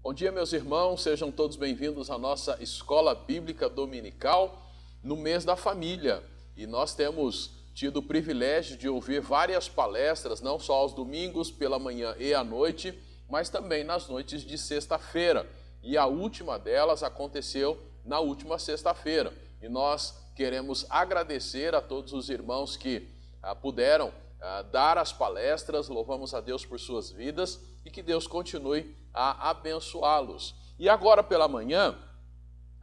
Bom dia, meus irmãos, sejam todos bem-vindos à nossa Escola Bíblica Dominical no mês da família. E nós temos tido o privilégio de ouvir várias palestras, não só aos domingos, pela manhã e à noite, mas também nas noites de sexta-feira. E a última delas aconteceu na última sexta-feira. E nós queremos agradecer a todos os irmãos que puderam dar as palestras, louvamos a Deus por suas vidas e que Deus continue a abençoá-los. E agora pela manhã,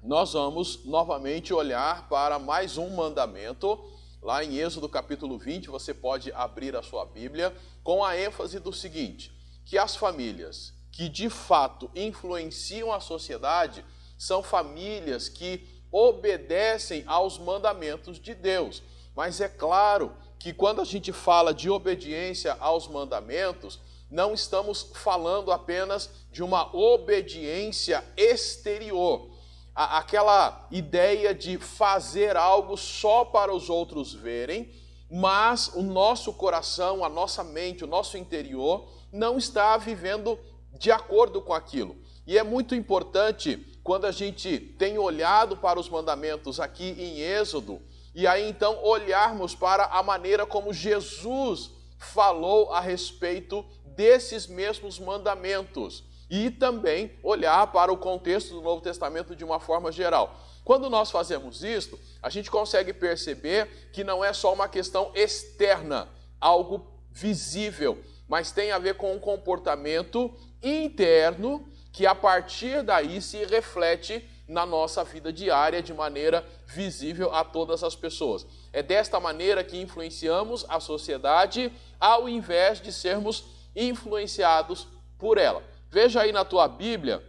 nós vamos novamente olhar para mais um mandamento, lá em Êxodo capítulo 20, você pode abrir a sua Bíblia, com a ênfase do seguinte, que as famílias que de fato influenciam a sociedade são famílias que obedecem aos mandamentos de Deus. Mas é claro que quando a gente fala de obediência aos mandamentos, não estamos falando apenas de uma obediência exterior, aquela ideia de fazer algo só para os outros verem, mas o nosso coração, a nossa mente, o nosso interior não está vivendo de acordo com aquilo. E é muito importante quando a gente tem olhado para os mandamentos aqui em Êxodo, e aí então olharmos para a maneira como Jesus falou a respeito desses mesmos mandamentos e também olhar para o contexto do Novo Testamento de uma forma geral. Quando nós fazemos isto, a gente consegue perceber que não é só uma questão externa, algo visível, mas tem a ver com um comportamento interno que a partir daí se reflete na nossa vida diária de maneira visível a todas as pessoas. É desta maneira que influenciamos a sociedade ao invés de sermos influenciados por ela. Veja aí na tua Bíblia,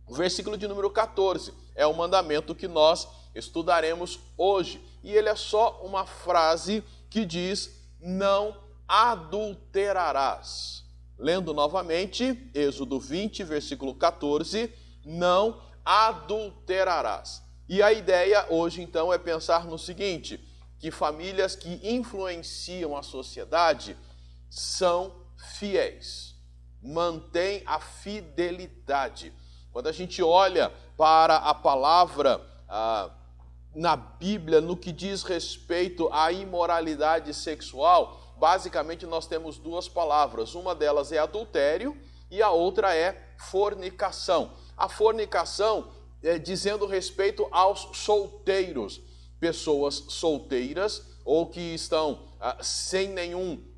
o versículo de número 14, é o mandamento que nós estudaremos hoje. E ele é só uma frase que diz, não adulterarás. Lendo novamente, Êxodo 20, versículo 14, não adulterarás. E a ideia hoje, então, é pensar no seguinte, que famílias que influenciam a sociedade são fiéis, mantém a fidelidade. Quando a gente olha para a palavra na Bíblia, no que diz respeito à imoralidade sexual, basicamente nós temos duas palavras, uma delas é adultério e a outra é fornicação. A fornicação é dizendo respeito aos solteiros, pessoas solteiras ou que estão sem nenhum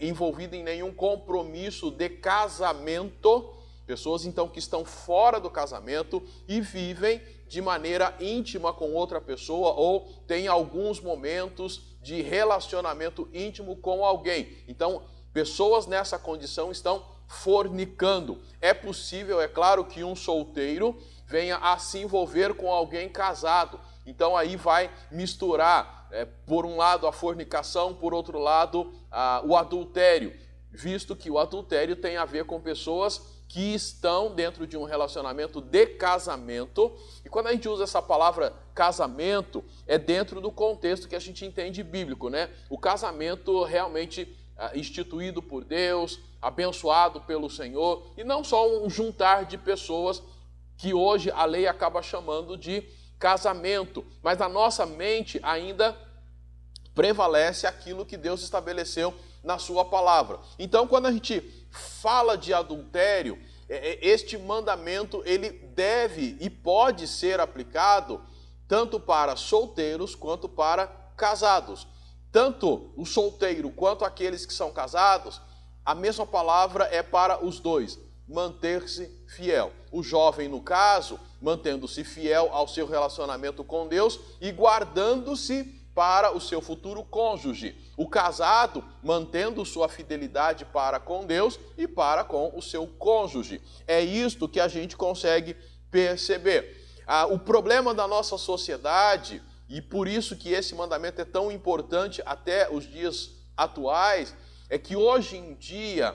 envolvido em nenhum compromisso de casamento, pessoas então que estão fora do casamento e vivem de maneira íntima com outra pessoa ou têm alguns momentos de relacionamento íntimo com alguém. Então, pessoas nessa condição estão fornicando. É possível, é claro, que um solteiro venha a se envolver com alguém casado. Então aí vai misturar, por um lado, a fornicação, por outro lado, o adultério, visto que o adultério tem a ver com pessoas que estão dentro de um relacionamento de casamento. E quando a gente usa essa palavra casamento, é dentro do contexto que a gente entende bíblico, né? O casamento realmente instituído por Deus, abençoado pelo Senhor, e não só um juntar de pessoas que hoje a lei acaba chamando de casamento, mas na nossa mente ainda prevalece aquilo que Deus estabeleceu na sua palavra. Então, quando a gente fala de adultério, este mandamento ele deve e pode ser aplicado tanto para solteiros quanto para casados. Tanto o solteiro quanto aqueles que são casados, a mesma palavra é para os dois, manter-se fiel. O jovem, no caso, mantendo-se fiel ao seu relacionamento com Deus e guardando-se para o seu futuro cônjuge. O casado, mantendo sua fidelidade para com Deus e para com o seu cônjuge. É isto que a gente consegue perceber. O problema da nossa sociedade, e por isso que esse mandamento é tão importante até os dias atuais, é que hoje em dia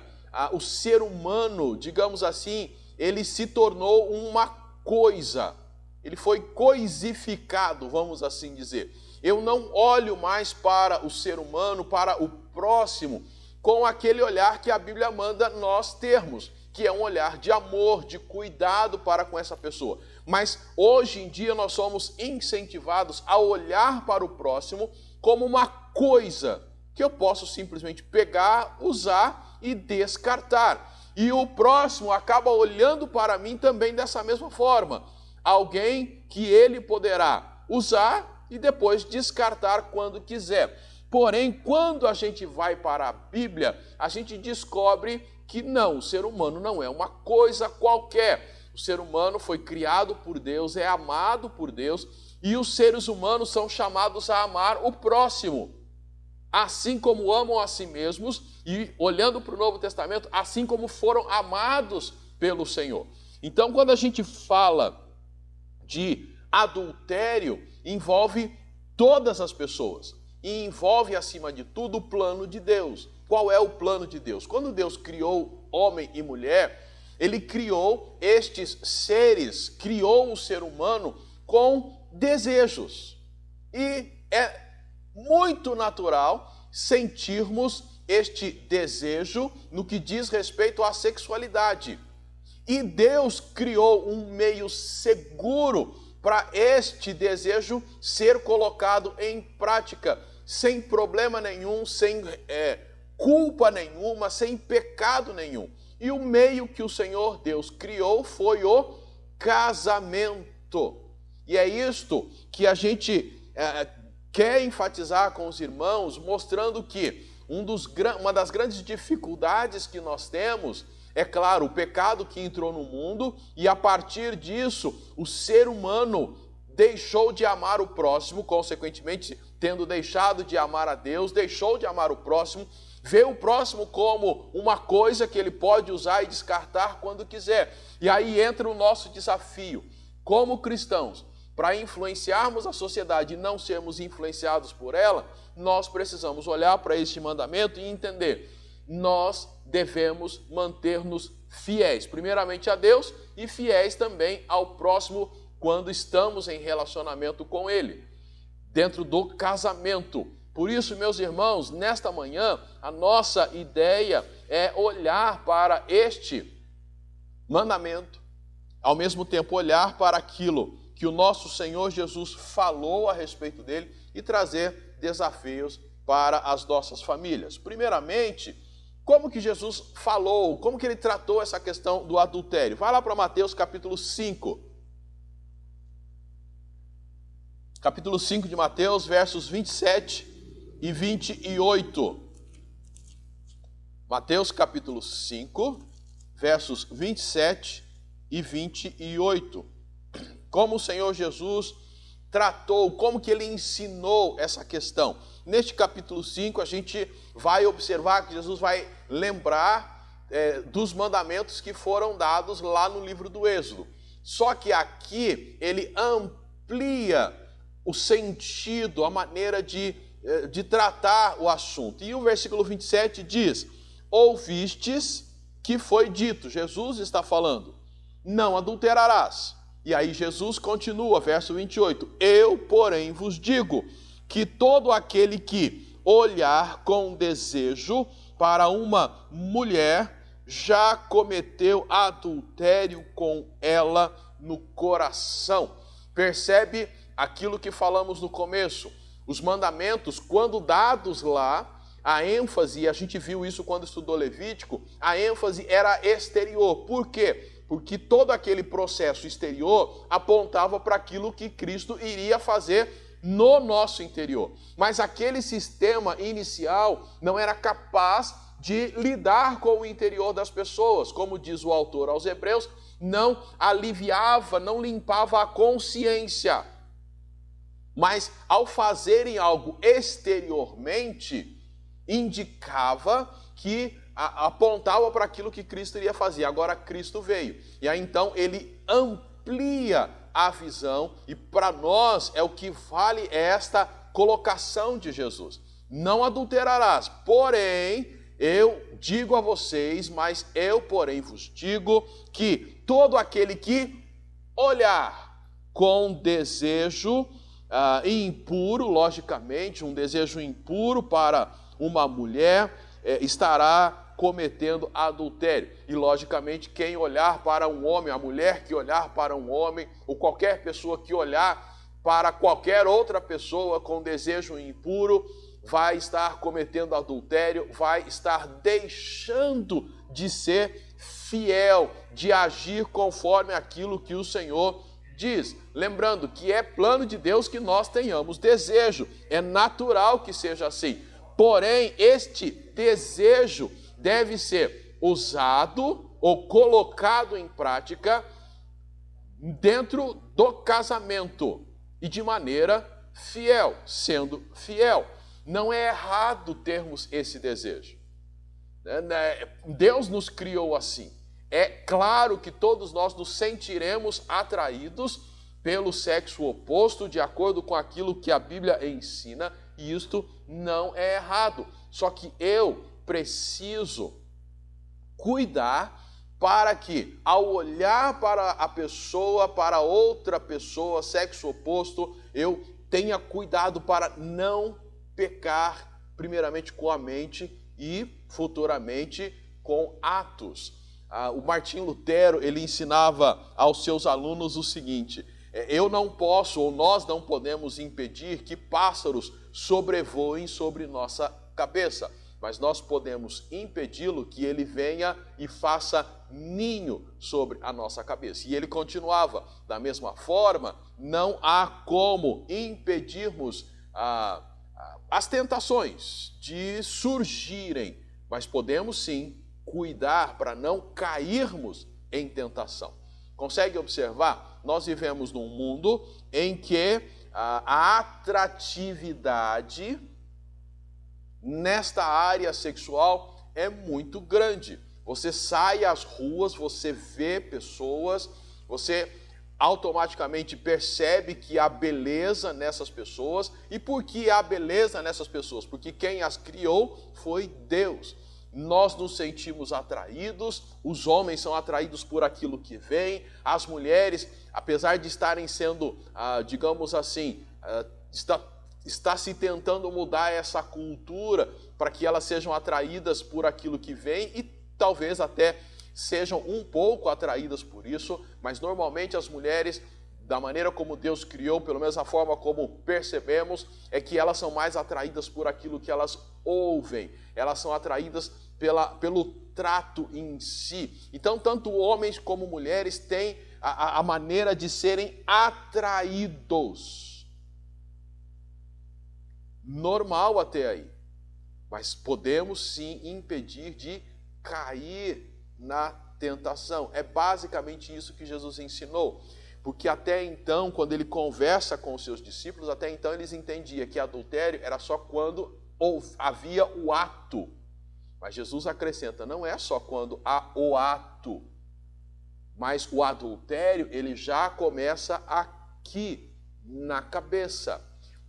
o ser humano, digamos assim, ele se tornou uma coisa, ele foi coisificado, vamos assim dizer. Eu não olho mais para o ser humano, para o próximo, com aquele olhar que a Bíblia manda nós termos, que é um olhar de amor, de cuidado para com essa pessoa. Mas hoje em dia nós somos incentivados a olhar para o próximo como uma coisa que eu posso simplesmente pegar, usar e descartar. E o próximo acaba olhando para mim também dessa mesma forma. Alguém que ele poderá usar e depois descartar quando quiser. Porém, quando a gente vai para a Bíblia, a gente descobre que não, o ser humano não é uma coisa qualquer. O ser humano foi criado por Deus, é amado por Deus, e os seres humanos são chamados a amar o próximo, assim como amam a si mesmos, e olhando para o Novo Testamento, assim como foram amados pelo Senhor. Então, quando a gente fala de adultério, envolve todas as pessoas, e envolve, acima de tudo, o plano de Deus. Qual é o plano de Deus? Quando Deus criou homem e mulher, ele criou estes seres, criou o ser humano com desejos. E é muito natural sentirmos este desejo no que diz respeito à sexualidade. E Deus criou um meio seguro para este desejo ser colocado em prática, sem problema nenhum, sem culpa nenhuma, sem pecado nenhum. E o meio que o Senhor Deus criou foi o casamento. E é isto que a gente quer enfatizar com os irmãos, mostrando que uma das grandes dificuldades que nós temos é, claro, o pecado que entrou no mundo, e a partir disso o ser humano deixou de amar o próximo, consequentemente, tendo deixado de amar a Deus, deixou de amar o próximo, vê o próximo como uma coisa que ele pode usar e descartar quando quiser. E aí entra o nosso desafio, como cristãos, para influenciarmos a sociedade e não sermos influenciados por ela, nós precisamos olhar para este mandamento e entender, nós devemos manter-nos fiéis, primeiramente a Deus e fiéis também ao próximo quando estamos em relacionamento com ele, dentro do casamento. Por isso, meus irmãos, nesta manhã, a nossa ideia é olhar para este mandamento, ao mesmo tempo olhar para aquilo que o nosso Senhor Jesus falou a respeito dele e trazer desafios para as nossas famílias. Primeiramente, como que Jesus falou, como que ele tratou essa questão do adultério? Vai lá para Mateus capítulo 5. Capítulo 5 de Mateus, versos 27 e 28. Mateus capítulo 5, versos 27 e 28. Como o Senhor Jesus tratou, como que ele ensinou essa questão. Neste capítulo 5, a gente vai observar que Jesus vai lembrar dos mandamentos que foram dados lá no livro do Êxodo. Só que aqui ele amplia o sentido, a maneira de tratar o assunto. E o versículo 27 diz, ouvistes que foi dito, Jesus está falando, não adulterarás. E aí Jesus continua, verso 28, eu, porém, vos digo que todo aquele que olhar com desejo para uma mulher já cometeu adultério com ela no coração. Percebe aquilo que falamos no começo? Os mandamentos, quando dados lá, a ênfase, e a gente viu isso quando estudou Levítico, a ênfase era exterior. Por quê? Porque todo aquele processo exterior apontava para aquilo que Cristo iria fazer no nosso interior. Mas aquele sistema inicial não era capaz de lidar com o interior das pessoas. Como diz o autor aos Hebreus, não aliviava, não limpava a consciência. Mas ao fazerem algo exteriormente, indicava que apontava para aquilo que Cristo iria fazer. Agora Cristo veio. E aí então ele amplia a visão e para nós é o que vale esta colocação de Jesus. Não adulterarás, porém, eu digo a vocês, mas eu, porém, vos digo que todo aquele que olhar com desejo impuro, logicamente, um desejo impuro para uma mulher, estará cometendo adultério. E, logicamente, quem olhar para um homem, a mulher que olhar para um homem, ou qualquer pessoa que olhar para qualquer outra pessoa com desejo impuro, vai estar cometendo adultério, vai estar deixando de ser fiel, de agir conforme aquilo que o Senhor diz. Lembrando que é plano de Deus que nós tenhamos desejo, é natural que seja assim. Porém, este desejo deve ser usado ou colocado em prática dentro do casamento e de maneira fiel, sendo fiel. Não é errado termos esse desejo. Deus nos criou assim. É claro que todos nós nos sentiremos atraídos pelo sexo oposto, de acordo com aquilo que a Bíblia ensina, e isto não é errado. Só que eu preciso cuidar para que, ao olhar para a pessoa, para outra pessoa, sexo oposto, eu tenha cuidado para não pecar, primeiramente com a mente e futuramente com atos. O Martinho Lutero, ele ensinava aos seus alunos o seguinte: eu não posso, ou nós não podemos impedir que pássaros sobrevoem sobre nossa cabeça, mas nós podemos impedi-lo que ele venha e faça ninho sobre a nossa cabeça. E ele continuava: da mesma forma, não há como impedirmos as tentações de surgirem, mas podemos sim cuidar para não cairmos em tentação. Consegue observar? Nós vivemos num mundo em que a atratividade nesta área sexual é muito grande. Você sai às ruas, você vê pessoas, você automaticamente percebe que há beleza nessas pessoas. E por que há beleza nessas pessoas? Porque quem as criou foi Deus. Nós nos sentimos atraídos, os homens são atraídos por aquilo que vem, as mulheres, apesar de estarem sendo, digamos assim, está se tentando mudar essa cultura para que elas sejam atraídas por aquilo que vem e talvez até sejam um pouco atraídas por isso, mas normalmente as mulheres, da maneira como Deus criou, pelo menos a forma como percebemos, é que elas são mais atraídas por aquilo que elas ouvem, elas são atraídas pelo trato em si. Então, tanto homens como mulheres têm a maneira de serem atraídos. Normal até aí. Mas podemos sim impedir de cair na tentação. É basicamente isso que Jesus ensinou. Porque até então, quando ele conversa com os seus discípulos, até então eles entendiam que adultério era só quando havia o ato. Mas Jesus acrescenta, não é só quando há o ato, mas o adultério, ele já começa aqui, na cabeça.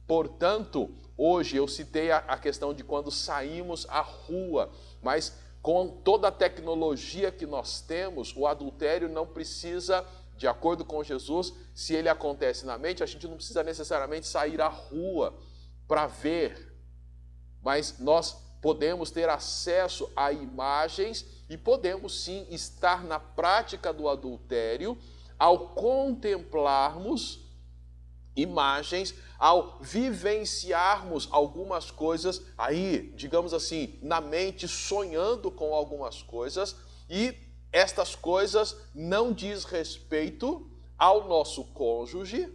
Portanto, hoje eu citei a questão de quando saímos à rua, mas com toda a tecnologia que nós temos, o adultério não precisa, de acordo com Jesus, se ele acontece na mente, a gente não precisa necessariamente sair à rua para ver, mas nós podemos ter acesso a imagens e podemos sim estar na prática do adultério ao contemplarmos imagens, ao vivenciarmos algumas coisas aí, digamos assim, na mente, sonhando com algumas coisas, e estas coisas não diz respeito ao nosso cônjuge,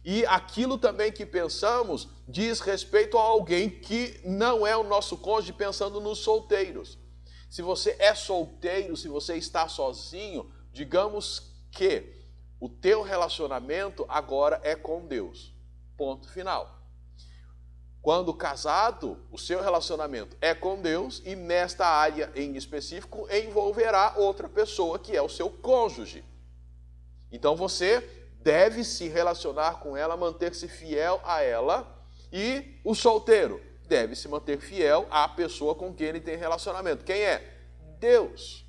e aquilo também que pensamos diz respeito a alguém que não é o nosso cônjuge, pensando nos solteiros. Se você é solteiro, se você está sozinho, digamos que o teu relacionamento agora é com Deus. Ponto final. Quando casado, o seu relacionamento é com Deus e nesta área em específico envolverá outra pessoa que é o seu cônjuge. Então você deve se relacionar com ela, manter-se fiel a ela, e o solteiro deve se manter fiel à pessoa com quem ele tem relacionamento. Quem é? Deus.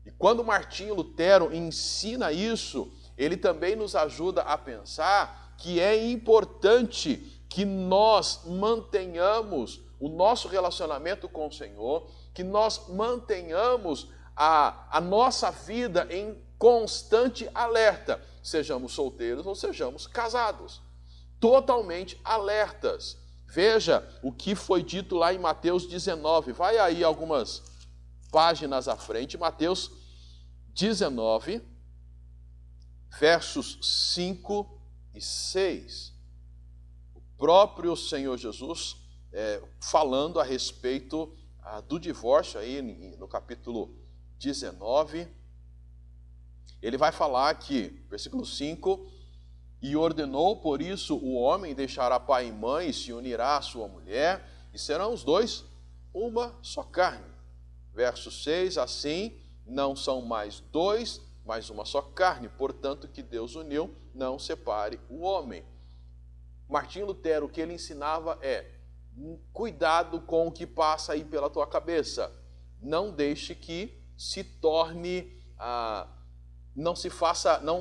E quando Martinho Lutero ensina isso, ele também nos ajuda a pensar que é importante que nós mantenhamos o nosso relacionamento com o Senhor, que nós mantenhamos a nossa vida em constante alerta, sejamos solteiros ou sejamos casados, totalmente alertas. Veja o que foi dito lá em Mateus 19, vai aí algumas páginas à frente, Mateus 19, versos 5 e 6. O próprio Senhor Jesus falando a respeito do divórcio, aí no capítulo 19, ele vai falar aqui, versículo 5, e ordenou, por isso, o homem deixará pai e mãe e se unirá à sua mulher, e serão os dois uma só carne. Verso 6, assim, não são mais dois, mas uma só carne, portanto, que Deus uniu, não separe o homem. Martinho Lutero, o que ele ensinava é, cuidado com o que passa aí pela tua cabeça, não deixe que se torne, não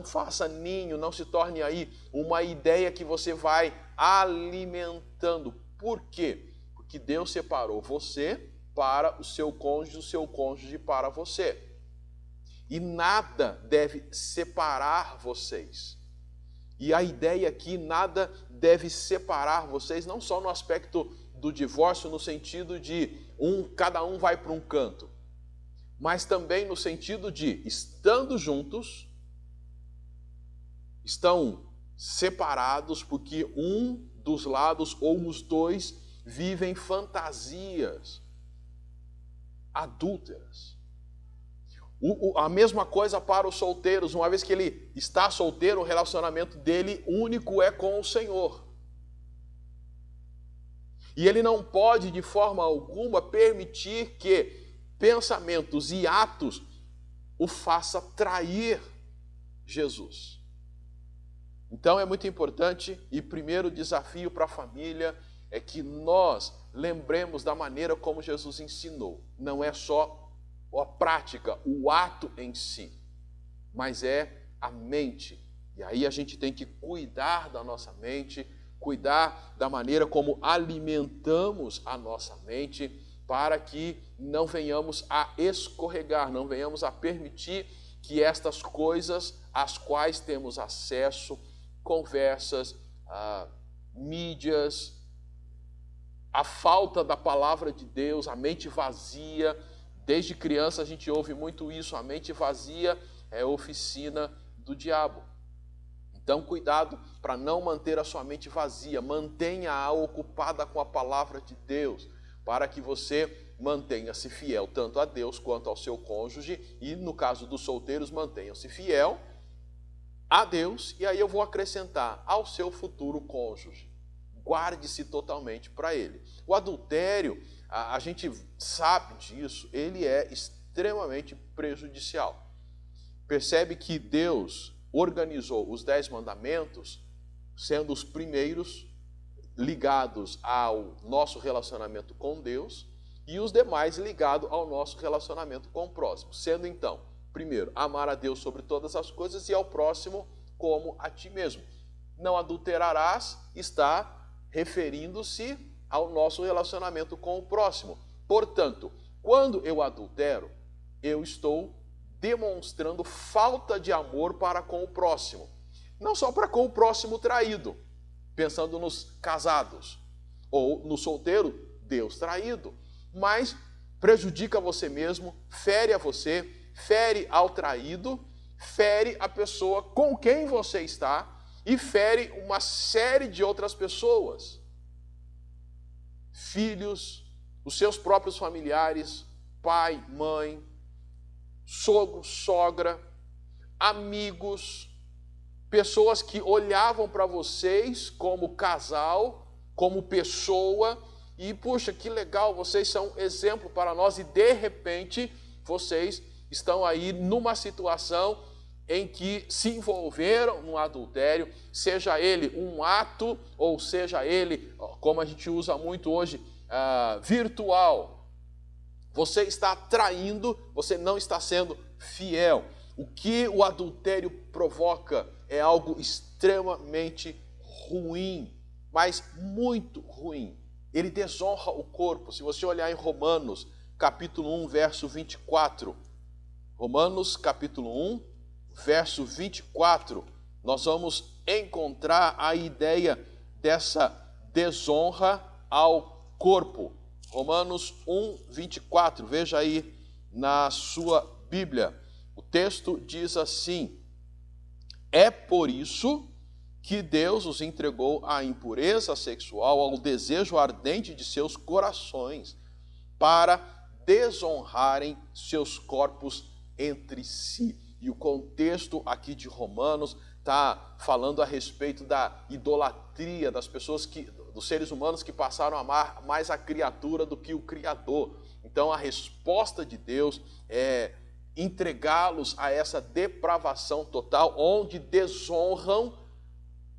faça ninho, não se torne aí uma ideia que você vai alimentando. Por quê? Porque Deus separou você para o seu cônjuge para você. E nada deve separar vocês. E a ideia aqui, nada deve separar vocês, não só no aspecto do divórcio, no sentido de cada um vai para um canto, mas também no sentido de, estando juntos, estão separados porque um dos lados ou os dois vivem fantasias adúlteras. A mesma coisa para os solteiros, uma vez que ele está solteiro, o relacionamento dele único é com o Senhor. E ele não pode, de forma alguma, permitir que pensamentos e atos o faça trair Jesus. Então é muito importante, e primeiro desafio para a família é que nós lembremos da maneira como Jesus ensinou. Não é só a prática, o ato em si, mas é a mente. E aí a gente tem que cuidar da nossa mente, cuidar da maneira como alimentamos a nossa mente, para que não venhamos a escorregar, não venhamos a permitir que estas coisas às quais temos acesso, conversas, mídias, a falta da palavra de Deus, a mente vazia. Desde criança a gente ouve muito isso, a mente vazia é oficina do diabo. Então cuidado para não manter a sua mente vazia, mantenha-a ocupada com a palavra de Deus, para que você mantenha-se fiel tanto a Deus quanto ao seu cônjuge, e no caso dos solteiros, mantenham-se fiel a Deus, e aí eu vou acrescentar, ao seu futuro cônjuge. Guarde-se totalmente para ele. O adultério, a gente sabe disso, ele é extremamente prejudicial. Percebe que Deus organizou os 10 mandamentos, sendo os primeiros ligados ao nosso relacionamento com Deus e os demais ligados ao nosso relacionamento com o próximo. Sendo então, primeiro, amar a Deus sobre todas as coisas e ao próximo como a ti mesmo. Não adulterarás está referindo-se ao nosso relacionamento com o próximo. Portanto, quando eu adultero, eu estou demonstrando falta de amor para com o próximo. Não só para com o próximo traído, pensando nos casados, ou no solteiro, Deus traído, mas prejudica você mesmo, fere a você, fere ao traído, fere a pessoa com quem você está e fere uma série de outras pessoas. Filhos, os seus próprios familiares, pai, mãe, sogro, sogra, amigos, pessoas que olhavam para vocês como casal, como pessoa, e puxa, que legal, vocês são exemplo para nós, e de repente vocês estão aí numa situação em que se envolveram no adultério, seja ele um ato, ou seja ele, como a gente usa muito hoje, virtual. Você está traindo, você não está sendo fiel. O que o adultério provoca é algo extremamente ruim, mas muito ruim. Ele desonra o corpo. Se você olhar em Romanos, capítulo 1, verso 24. Romanos, capítulo 1, verso 24. Nós vamos encontrar a ideia dessa desonra ao corpo. Romanos 1, 24. Veja aí na sua Bíblia. O texto diz assim: é por isso que Deus os entregou à impureza sexual, ao desejo ardente de seus corações, para desonrarem seus corpos entre si. E o contexto aqui de Romanos está falando a respeito da idolatria das pessoas, dos seres humanos que passaram a amar mais a criatura do que o Criador. Então a resposta de Deus é entregá-los a essa depravação total, onde desonram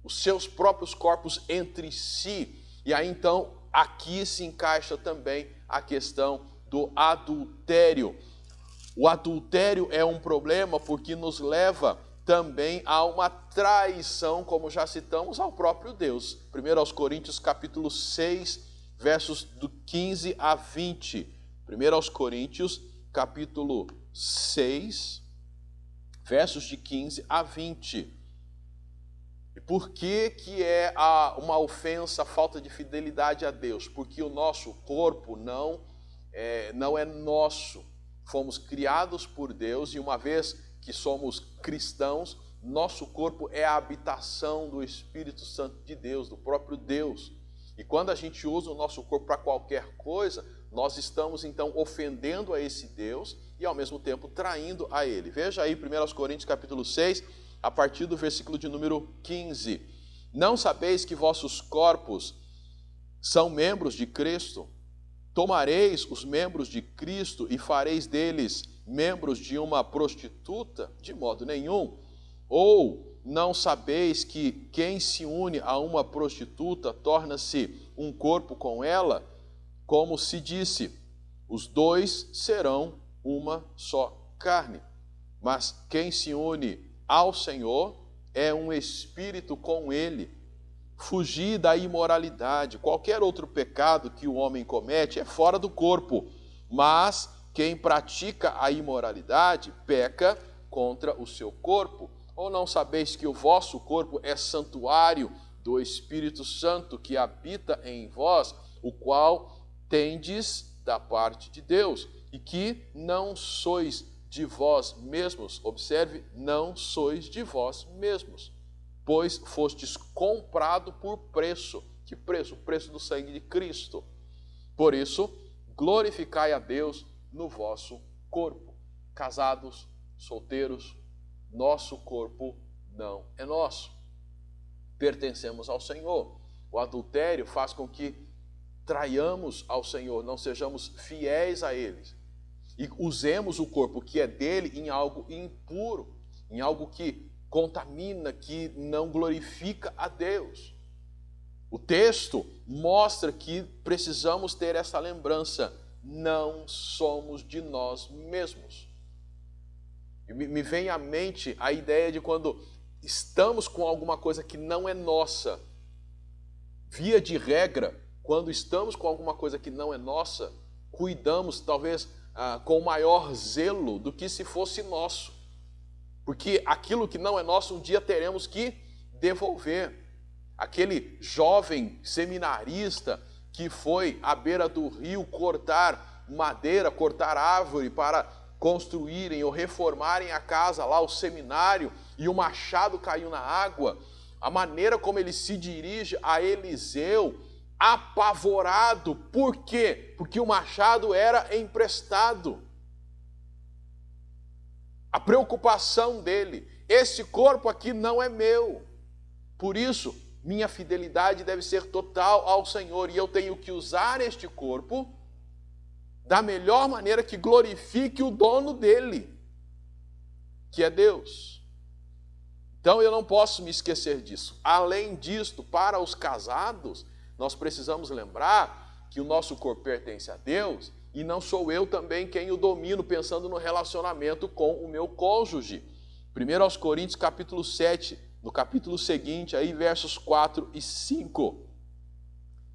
os seus próprios corpos entre si. E aí então aqui se encaixa também a questão do adultério. O adultério é um problema porque nos leva também a uma traição, como já citamos, ao próprio Deus. 1 Coríntios capítulo 6, versos do 15 a 20. 1 Coríntios capítulo 6, versos de 15 a 20. E por que é uma ofensa, a falta de fidelidade a Deus? Porque o nosso corpo não é nosso. Fomos criados por Deus e uma vez que somos cristãos, nosso corpo é a habitação do Espírito Santo de Deus, do próprio Deus. E quando a gente usa o nosso corpo para qualquer coisa, nós estamos então ofendendo a esse Deus e ao mesmo tempo traindo a Ele. Veja aí 1 Coríntios capítulo 6, a partir do versículo de número 15. Não sabeis que vossos corpos são membros de Cristo? Tomareis os membros de Cristo e fareis deles membros de uma prostituta? De modo nenhum. Ou não sabeis que quem se une a uma prostituta torna-se um corpo com ela? Como se disse, os dois serão uma só carne. Mas quem se une ao Senhor é um espírito com Ele. Fugir da imoralidade. Qualquer outro pecado que o homem comete é fora do corpo, mas quem pratica a imoralidade peca contra o seu corpo. Ou não sabeis que o vosso corpo é santuário do Espírito Santo que habita em vós, o qual tendes da parte de Deus, e que não sois de vós mesmos? Observe, não sois de vós mesmos, pois fostes comprado por preço. Que preço? O preço do sangue de Cristo. Por isso, glorificai a Deus no vosso corpo. Casados, solteiros, nosso corpo não é nosso. Pertencemos ao Senhor. O adultério faz com que traiamos ao Senhor, não sejamos fiéis a Ele. E usemos o corpo que é dele em algo impuro, em algo que contamina, que não glorifica a Deus. O texto mostra que precisamos ter essa lembrança: não somos de nós mesmos. E me vem à mente a ideia de quando estamos com alguma coisa que não é nossa. Via de regra, quando estamos com alguma coisa que não é nossa, cuidamos talvez com maior zelo do que se fosse nosso. Porque aquilo que não é nosso, um dia teremos que devolver. Aquele jovem seminarista que foi à beira do rio cortar madeira, cortar árvore para construírem ou reformarem a casa lá, o seminário, e o machado caiu na água, a maneira como ele se dirige a Eliseu, apavorado. Por quê? Porque o machado era emprestado. A preocupação dele: esse corpo aqui não é meu, por isso minha fidelidade deve ser total ao Senhor, e eu tenho que usar este corpo da melhor maneira que glorifique o dono dele, que é Deus. Então eu não posso me esquecer disso. Além disto, para os casados, nós precisamos lembrar que o nosso corpo pertence a Deus, e não sou eu também quem o domino, pensando no relacionamento com o meu cônjuge. 1 Coríntios capítulo 7, no capítulo seguinte, aí versos 4 e 5.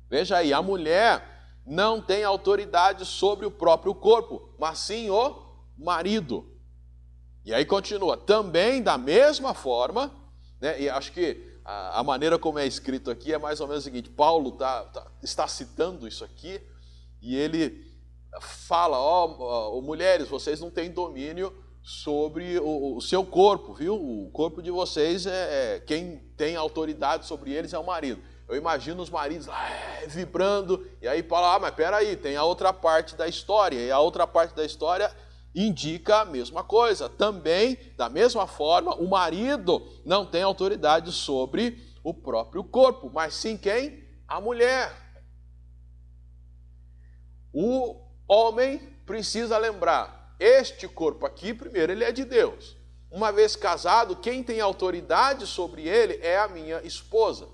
Veja aí, a mulher não tem autoridade sobre o próprio corpo, mas sim o marido. E aí continua, também da mesma forma, né, e acho que a maneira como é escrito aqui é mais ou menos o seguinte, Paulo está citando isso aqui, e ele fala, mulheres, vocês não têm domínio sobre o seu corpo, viu? O corpo de vocês, quem tem autoridade sobre eles é o marido. Eu imagino os maridos lá vibrando, e aí Paulo, mas peraí, tem a outra parte da história, e a outra parte da história indica a mesma coisa. Também, da mesma forma, o marido não tem autoridade sobre o próprio corpo, mas sim quem? A mulher. O homem precisa lembrar, este corpo aqui, primeiro, ele é de Deus. Uma vez casado, quem tem autoridade sobre ele é a minha esposa.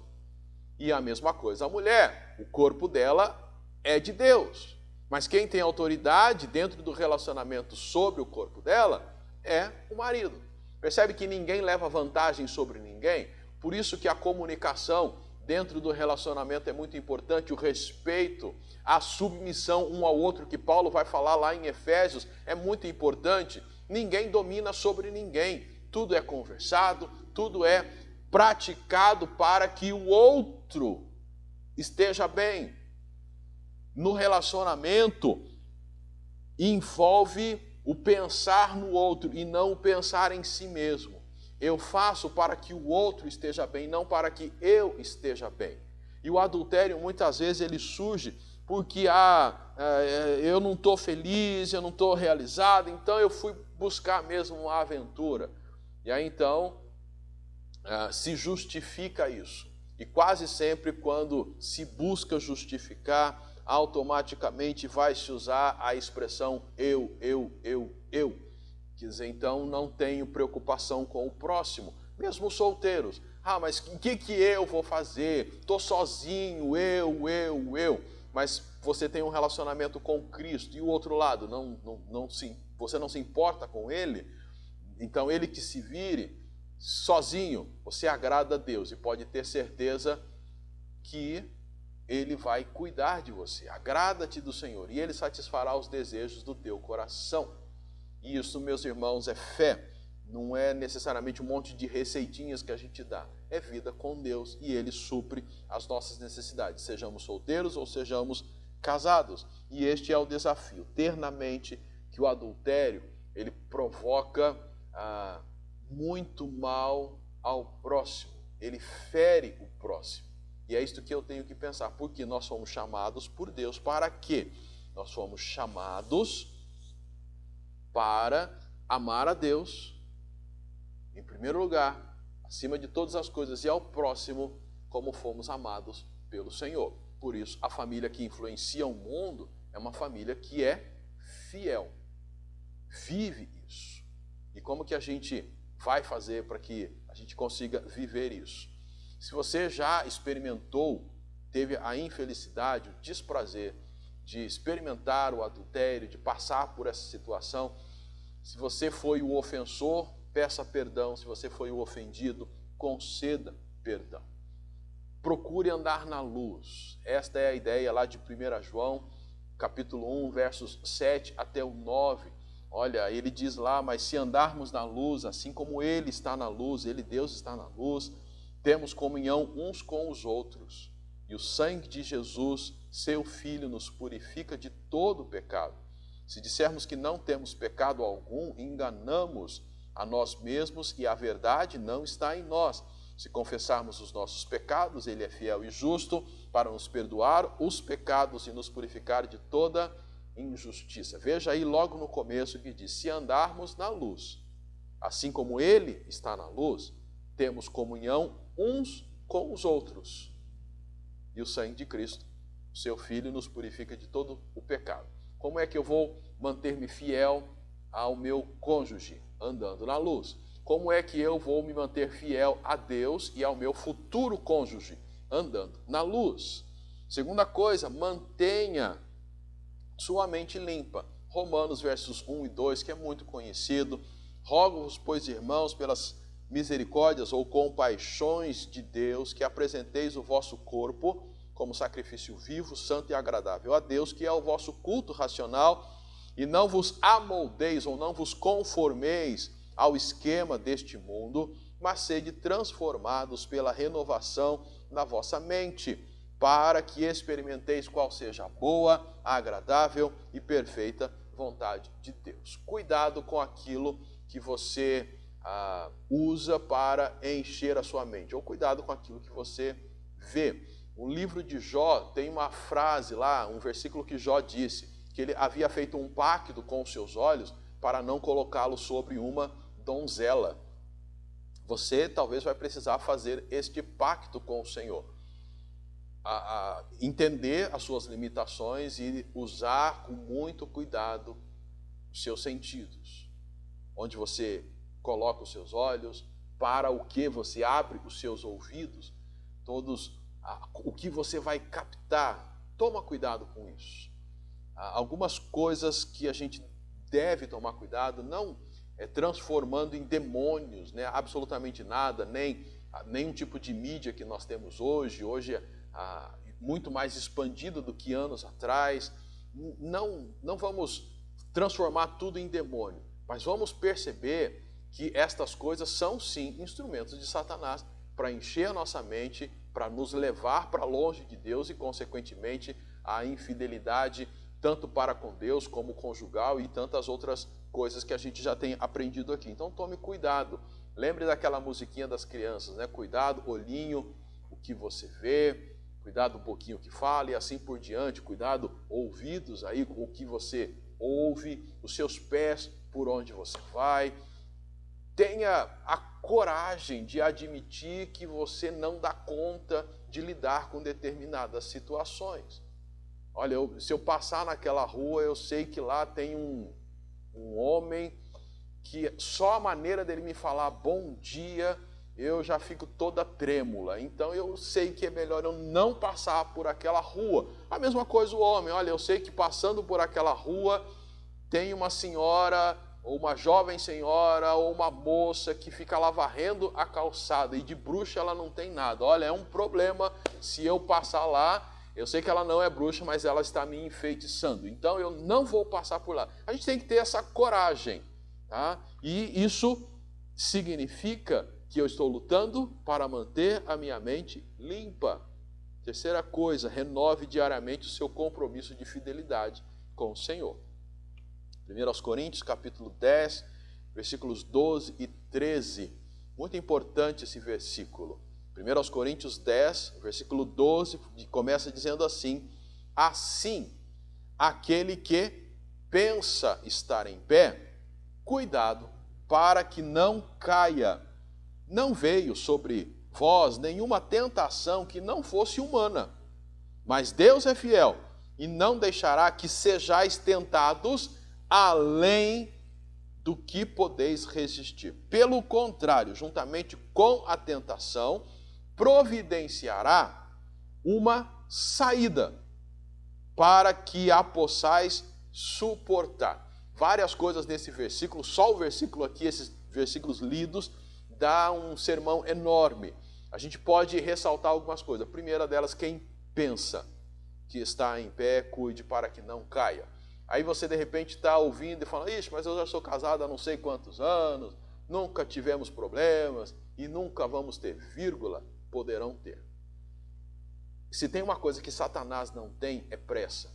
E a mesma coisa a mulher, o corpo dela é de Deus. Mas quem tem autoridade dentro do relacionamento sobre o corpo dela é o marido. Percebe que ninguém leva vantagem sobre ninguém? Por isso que a comunicação dentro do relacionamento é muito importante, o respeito, a submissão um ao outro, que Paulo vai falar lá em Efésios, é muito importante. Ninguém domina sobre ninguém. Tudo é conversado, tudo é praticado para que o outro esteja bem. No relacionamento, envolve o pensar no outro e não o pensar em si mesmo. Eu faço para que o outro esteja bem, não para que eu esteja bem. E o adultério, muitas vezes, ele surge porque eu não estou feliz, eu não estou realizado, então eu fui buscar mesmo uma aventura. E aí, então, se justifica isso. E quase sempre, quando se busca justificar, automaticamente vai se usar a expressão eu. Quer dizer, então não tenho preocupação com o próximo, mesmo solteiros. Mas o que eu vou fazer? Estou sozinho, eu. Mas você tem um relacionamento com Cristo e o outro lado, você não se importa com ele, então ele que se vire sozinho, você agrada a Deus e pode ter certeza que Ele vai cuidar de você. Agrada-te do Senhor e Ele satisfará os desejos do teu coração. E isso, meus irmãos, é fé. Não é necessariamente um monte de receitinhas que a gente dá. É vida com Deus e Ele supre as nossas necessidades, sejamos solteiros ou sejamos casados. E este é o desafio, ter na mente que o adultério, ele provoca muito mal ao próximo. Ele fere o próximo. E é isto que eu tenho que pensar, porque nós fomos chamados por Deus para quê? Nós fomos chamados para amar a Deus, em primeiro lugar, acima de todas as coisas, e ao próximo, como fomos amados pelo Senhor. Por isso, a família que influencia o mundo é uma família que é fiel, vive isso. E como que a gente vai fazer para que a gente consiga viver isso? Se você já experimentou, teve a infelicidade, o desprazer de experimentar o adultério, de passar por essa situação, se você foi o ofensor, peça perdão. Se você foi o ofendido, conceda perdão. Procure andar na luz. Esta é a ideia lá de 1 João, capítulo 1, versos 7 até o 9. Olha, ele diz lá, mas se andarmos na luz, assim como Ele está na luz, Ele, Deus, está na luz, temos comunhão uns com os outros. E o sangue de Jesus, seu Filho, nos purifica de todo o pecado. Se dissermos que não temos pecado algum, enganamos a nós mesmos e a verdade não está em nós. Se confessarmos os nossos pecados, Ele é fiel e justo para nos perdoar os pecados e nos purificar de toda injustiça. Veja aí logo no começo que diz, se andarmos na luz, assim como Ele está na luz, temos comunhão uns com os outros. E o sangue de Cristo, seu Filho, nos purifica de todo o pecado. Como é que eu vou manter-me fiel ao meu cônjuge? Andando na luz. Como é que eu vou me manter fiel a Deus e ao meu futuro cônjuge? Andando na luz. Segunda coisa, mantenha sua mente limpa. Romanos versos 1 e 2, que é muito conhecido. Rogo-vos, pois, irmãos, pelas misericórdias ou compaixões de Deus, que apresenteis o vosso corpo como sacrifício vivo, santo e agradável a Deus, que é o vosso culto racional, e não vos amoldeis ou não vos conformeis ao esquema deste mundo, mas sede transformados pela renovação na vossa mente, para que experimenteis qual seja a boa, agradável e perfeita vontade de Deus. Cuidado com aquilo que você usa para encher a sua mente, ou cuidado com aquilo que você vê. O livro de Jó tem uma frase lá, um versículo que Jó disse, que ele havia feito um pacto com os seus olhos para não colocá-lo sobre uma donzela. Você talvez vai precisar fazer este pacto com o Senhor. Entender as suas limitações e usar com muito cuidado os seus sentidos. Onde você coloca os seus olhos, para o que você abre os seus ouvidos, o que você vai captar. Toma cuidado com isso. Algumas coisas que a gente deve tomar cuidado, não transformando em demônios, né, absolutamente nada, nem nenhum tipo de mídia que nós temos hoje muito mais expandido do que anos atrás. Não vamos transformar tudo em demônio, mas vamos perceber que estas coisas são sim instrumentos de Satanás para encher a nossa mente, para nos levar para longe de Deus e, consequentemente, a infidelidade, tanto para com Deus como conjugal e tantas outras coisas que a gente já tem aprendido aqui. Então tome cuidado. Lembre daquela musiquinha das crianças, né? Cuidado, olhinho, o que você vê, cuidado um pouquinho o que fala e assim por diante. Cuidado, ouvidos aí com o que você ouve, os seus pés por onde você vai. Tenha a coragem de admitir que você não dá conta de lidar com determinadas situações. Olha, se eu passar naquela rua, eu sei que lá tem um homem que só a maneira dele me falar bom dia, eu já fico toda trêmula. Então eu sei que é melhor eu não passar por aquela rua. A mesma coisa o homem. Olha, eu sei que passando por aquela rua tem uma senhora, ou uma jovem senhora, ou uma moça que fica lá varrendo a calçada, e de bruxa ela não tem nada. Olha, é um problema se eu passar lá. Eu sei que ela não é bruxa, mas ela está me enfeitiçando. Então eu não vou passar por lá. A gente tem que ter essa coragem, tá? E isso significa que eu estou lutando para manter a minha mente limpa. Terceira coisa, renove diariamente o seu compromisso de fidelidade com o Senhor. 1 Coríntios, capítulo 10, versículos 12 e 13. Muito importante esse versículo. 1 Coríntios 10, versículo 12, começa dizendo assim: assim, aquele que pensa estar em pé, cuidado para que não caia. Não veio sobre vós nenhuma tentação que não fosse humana, mas Deus é fiel e não deixará que sejais tentados além do que podeis resistir. Pelo contrário, juntamente com a tentação, providenciará uma saída para que a possais suportar. Várias coisas nesse versículo, só o versículo aqui, esses versículos lidos, dá um sermão enorme. A gente pode ressaltar algumas coisas. A primeira delas, quem pensa que está em pé, cuide para que não caia. Aí você de repente está ouvindo e fala: ixi, mas eu já sou casado há não sei quantos anos, nunca tivemos problemas e nunca vamos ter, vírgula, poderão ter. Se tem uma coisa que Satanás não tem, é pressa.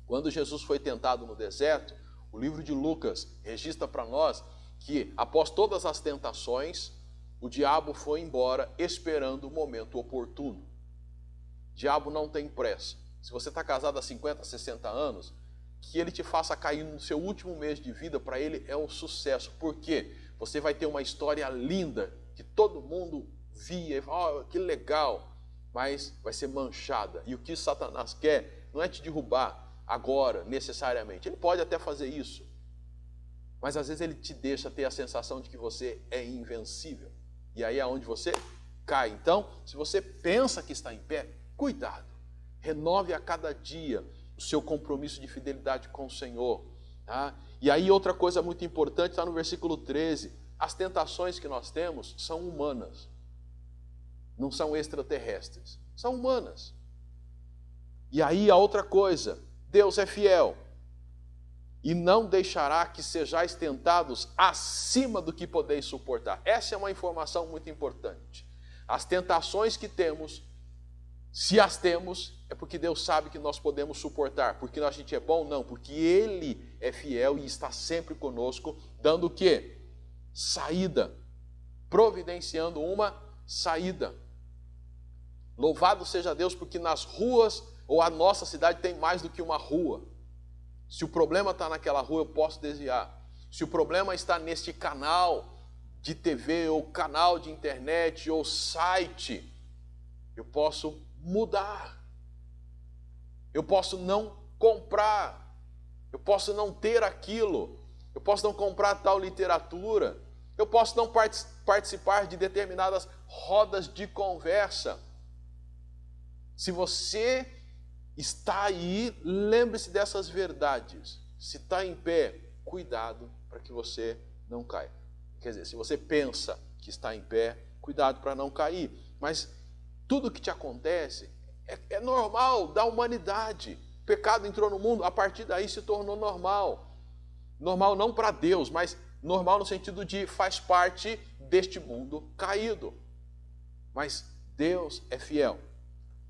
Quando Jesus foi tentado no deserto, o livro de Lucas registra para nós que após todas as tentações, o diabo foi embora esperando o momento oportuno. O diabo não tem pressa. Se você está casado há 50, 60 anos, que ele te faça cair no seu último mês de vida, para ele é um sucesso. Por quê? Você vai ter uma história linda, que todo mundo via e fala: oh, que legal, mas vai ser manchada. E o que Satanás quer não é te derrubar agora, necessariamente. Ele pode até fazer isso, mas às vezes ele te deixa ter a sensação de que você é invencível. E aí é onde você cai. Então, se você pensa que está em pé, cuidado. Renove a cada dia o seu compromisso de fidelidade com o Senhor. Tá? E aí outra coisa muito importante está no versículo 13. As tentações que nós temos são humanas. Não são extraterrestres. São humanas. E aí a outra coisa, Deus é fiel e não deixará que sejais tentados acima do que podeis suportar. Essa é uma informação muito importante. As tentações que temos, se as temos, é porque Deus sabe que nós podemos suportar. Porque a gente é bom? Não, porque Ele é fiel e está sempre conosco, dando o quê? Saída, providenciando uma saída. Louvado seja Deus, porque nas ruas, ou a nossa cidade tem mais do que uma rua. Se o problema está naquela rua, eu posso desviar. Se o problema está neste canal de TV, ou canal de internet, ou site, eu posso mudar. Eu posso não comprar. Eu posso não ter aquilo. Eu posso não comprar tal literatura. Eu posso não participar de determinadas rodas de conversa. Se você está aí, lembre-se dessas verdades. Se está em pé, cuidado para que você não caia. Quer dizer, se você pensa que está em pé, cuidado para não cair. Mas tudo que te acontece é normal da humanidade. O pecado entrou no mundo, a partir daí se tornou normal. Normal não para Deus, mas normal no sentido de faz parte deste mundo caído. Mas Deus é fiel.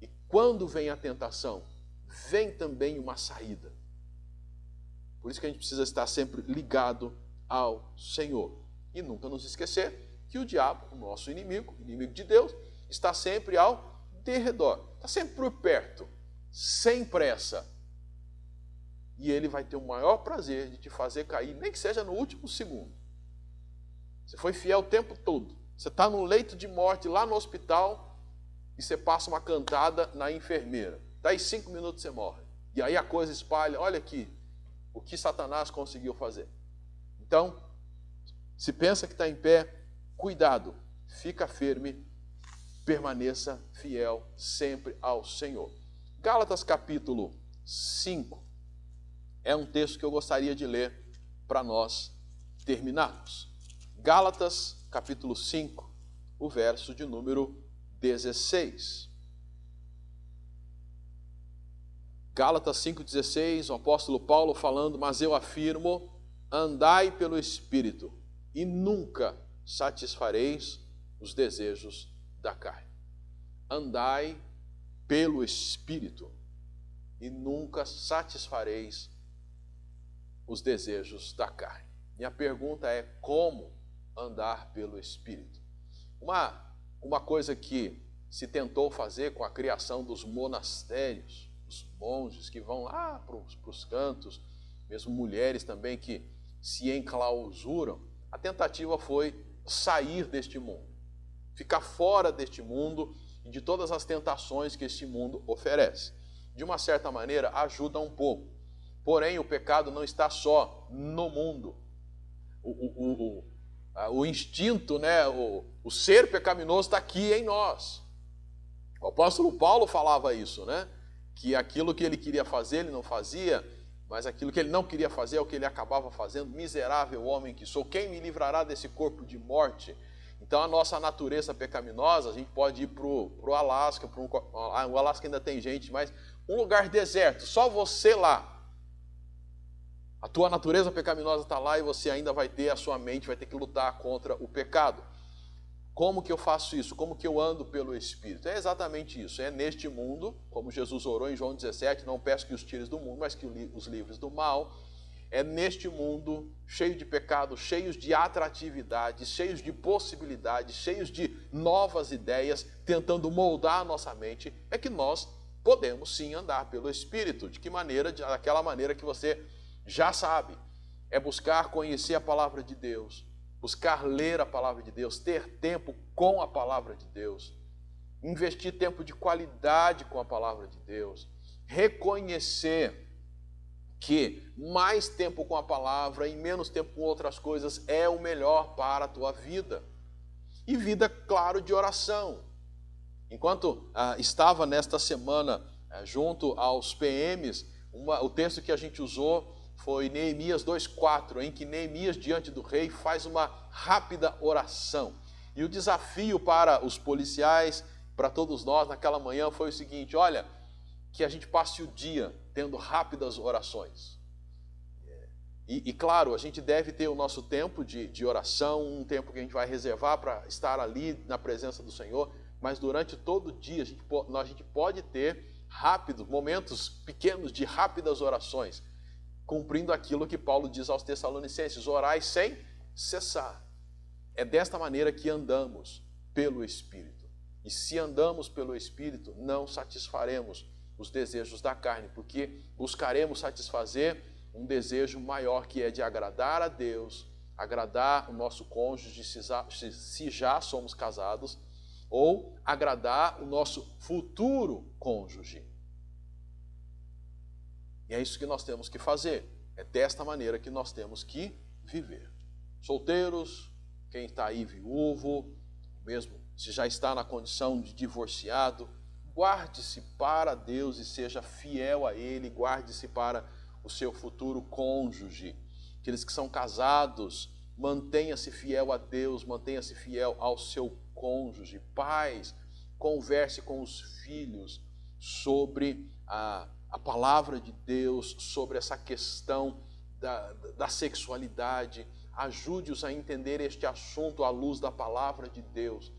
E quando vem a tentação, vem também uma saída. Por isso que a gente precisa estar sempre ligado ao Senhor. E nunca nos esquecer que o diabo, o nosso inimigo, inimigo de Deus, está sempre ao derredor. Está sempre por perto, sem pressa. E ele vai ter o maior prazer de te fazer cair, nem que seja no último segundo. Você foi fiel o tempo todo. Você está no leito de morte lá no hospital e você passa uma cantada na enfermeira. Daí 5 minutos você morre. E aí a coisa espalha. Olha aqui o que Satanás conseguiu fazer. Então, se pensa que está em pé, cuidado. Fica firme, permaneça fiel sempre ao Senhor. Gálatas capítulo 5 é um texto que eu gostaria de ler para nós terminarmos. Gálatas capítulo 5, o verso de número 16. Gálatas 5,16, o apóstolo Paulo falando, mas eu afirmo, andai pelo Espírito, e nunca satisfareis os desejos da carne. Andai pelo Espírito, e nunca satisfareis os desejos da carne. Minha pergunta é, como andar pelo Espírito? Uma coisa que se tentou fazer com a criação dos monastérios, os monges que vão lá para os cantos, mesmo mulheres também que se enclausuram, a tentativa foi sair deste mundo, ficar fora deste mundo e de todas as tentações que este mundo oferece. De uma certa maneira, ajuda um pouco. Porém, o pecado não está só no mundo. O instinto, né, o ser pecaminoso está aqui em nós. O apóstolo Paulo falava isso, né? Que aquilo que ele queria fazer, ele não fazia, mas aquilo que ele não queria fazer é o que ele acabava fazendo. Miserável homem que sou, quem me livrará desse corpo de morte? Então a nossa natureza pecaminosa, a gente pode ir para o Alasca, o Alasca ainda tem gente, mas um lugar deserto, só você lá. A tua natureza pecaminosa está lá e você ainda vai ter, a sua mente vai ter que lutar contra o pecado. Como que eu faço isso? Como que eu ando pelo Espírito? É exatamente isso. É neste mundo, como Jesus orou em João 17, não peço que os tires do mundo, mas que os livres do mal. É neste mundo cheio de pecado, cheios de atratividade, cheios de possibilidades, cheios de novas ideias, tentando moldar a nossa mente, é que nós podemos sim andar pelo Espírito. De que maneira? Daquela maneira que você já sabe. É buscar conhecer a palavra de Deus, buscar ler a palavra de Deus, ter tempo com a palavra de Deus, investir tempo de qualidade com a palavra de Deus, reconhecer que mais tempo com a palavra e menos tempo com outras coisas é o melhor para a tua vida. E vida, claro, de oração. Enquanto estava nesta semana junto aos PMs, o texto que a gente usou foi Neemias 2,4, em que Neemias, diante do rei, faz uma rápida oração. E o desafio para os policiais, para todos nós naquela manhã, foi o seguinte: olha, que a gente passe o dia tendo rápidas orações. E claro, a gente deve ter o nosso tempo de oração, um tempo que a gente vai reservar para estar ali na presença do Senhor, mas durante todo o dia a gente pode ter momentos pequenos de rápidas orações, cumprindo aquilo que Paulo diz aos Tessalonicenses: orai sem cessar. É desta maneira que andamos pelo Espírito. E se andamos pelo Espírito, não satisfaremos os desejos da carne, porque buscaremos satisfazer um desejo maior, que é de agradar a Deus, agradar o nosso cônjuge, se já somos casados, ou agradar o nosso futuro cônjuge. E é isso que nós temos que fazer. É desta maneira que nós temos que viver. Solteiros, quem está aí viúvo, mesmo se já está na condição de divorciado, guarde-se para Deus e seja fiel a Ele, guarde-se para o seu futuro cônjuge. Aqueles que são casados, mantenha-se fiel a Deus, mantenha-se fiel ao seu cônjuge. Pais, converse com os filhos sobre a palavra de Deus, sobre essa questão da sexualidade. Ajude-os a entender este assunto à luz da palavra de Deus.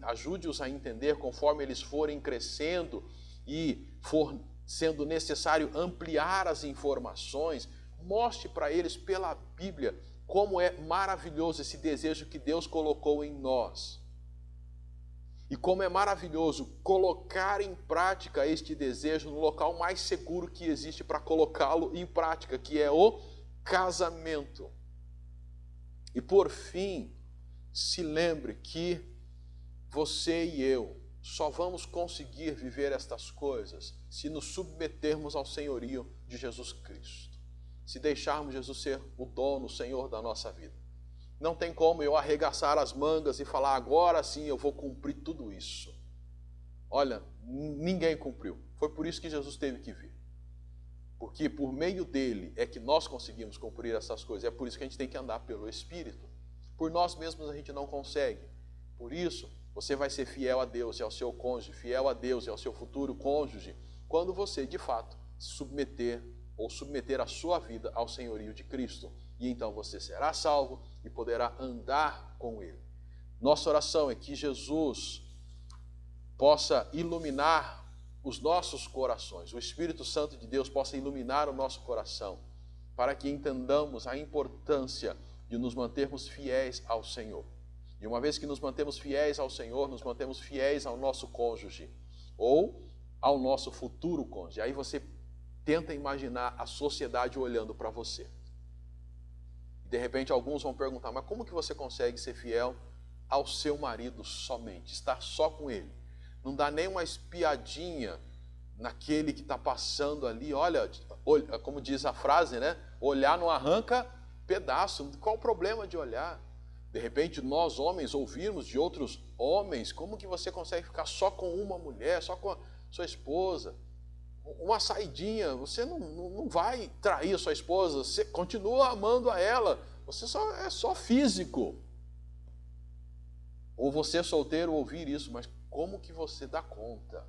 Ajude-os a entender conforme eles forem crescendo e for sendo necessário ampliar as informações. Mostre para eles pela Bíblia como é maravilhoso esse desejo que Deus colocou em nós. E como é maravilhoso colocar em prática este desejo no local mais seguro que existe para colocá-lo em prática, que é o casamento. E por fim, se lembre que você e eu só vamos conseguir viver estas coisas se nos submetermos ao senhorio de Jesus Cristo. Se deixarmos Jesus ser o dono, o Senhor da nossa vida. Não tem como eu arregaçar as mangas e falar: agora sim eu vou cumprir tudo isso. Olha, ninguém cumpriu. Foi por isso que Jesus teve que vir. Porque por meio dele é que nós conseguimos cumprir essas coisas. É por isso que a gente tem que andar pelo Espírito. Por nós mesmos a gente não consegue. Por isso, você vai ser fiel a Deus e ao seu cônjuge, fiel a Deus e ao seu futuro cônjuge, quando você, de fato, submeter a sua vida ao senhorio de Cristo. E então você será salvo e poderá andar com Ele. Nossa oração é que Jesus possa iluminar os nossos corações, o Espírito Santo de Deus possa iluminar o nosso coração, para que entendamos a importância de nos mantermos fiéis ao Senhor. E uma vez que nos mantemos fiéis ao Senhor, nos mantemos fiéis ao nosso cônjuge, ou ao nosso futuro cônjuge. Aí você tenta imaginar a sociedade olhando para você. E de repente alguns vão perguntar: mas como que você consegue ser fiel ao seu marido somente? Estar só com ele? Não dá nem uma espiadinha naquele que está passando ali? Olha, como diz a frase, né? Olhar não arranca pedaço. Qual o problema de olhar? De repente nós homens ouvirmos de outros homens: como que você consegue ficar só com uma mulher, só com a sua esposa? Uma saidinha, você não vai trair a sua esposa, você continua amando a ela, você é só físico. Ou você solteiro ouvir isso: mas como que você dá conta?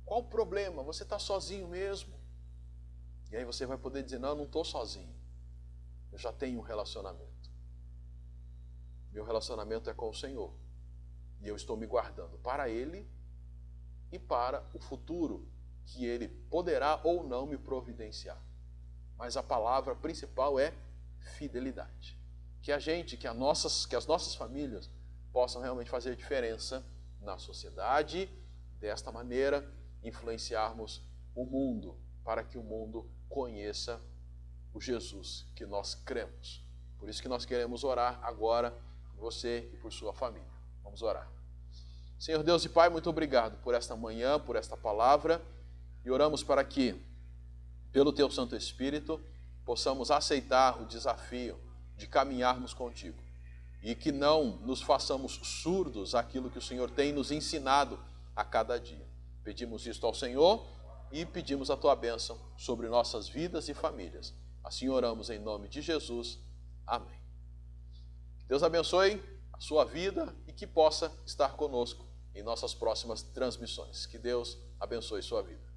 Qual o problema? Você está sozinho mesmo? E aí você vai poder dizer: não, eu não estou sozinho. Eu já tenho um relacionamento. Meu relacionamento é com o Senhor. E eu estou me guardando para Ele e para o futuro que Ele poderá ou não me providenciar. Mas a palavra principal é fidelidade. Que as nossas famílias possam realmente fazer diferença na sociedade, desta maneira influenciarmos o mundo, para que o mundo conheça o Jesus que nós cremos. Por isso que nós queremos orar agora por você e por sua família. Vamos orar. Senhor Deus e Pai, muito obrigado por esta manhã, por esta palavra, e oramos para que, pelo Teu Santo Espírito, possamos aceitar o desafio de caminharmos contigo e que não nos façamos surdos àquilo que o Senhor tem nos ensinado a cada dia. Pedimos isto ao Senhor e pedimos a Tua bênção sobre nossas vidas e famílias. Assim oramos em nome de Jesus. Amém. Que Deus abençoe a sua vida e que possa estar conosco em nossas próximas transmissões. Que Deus abençoe sua vida.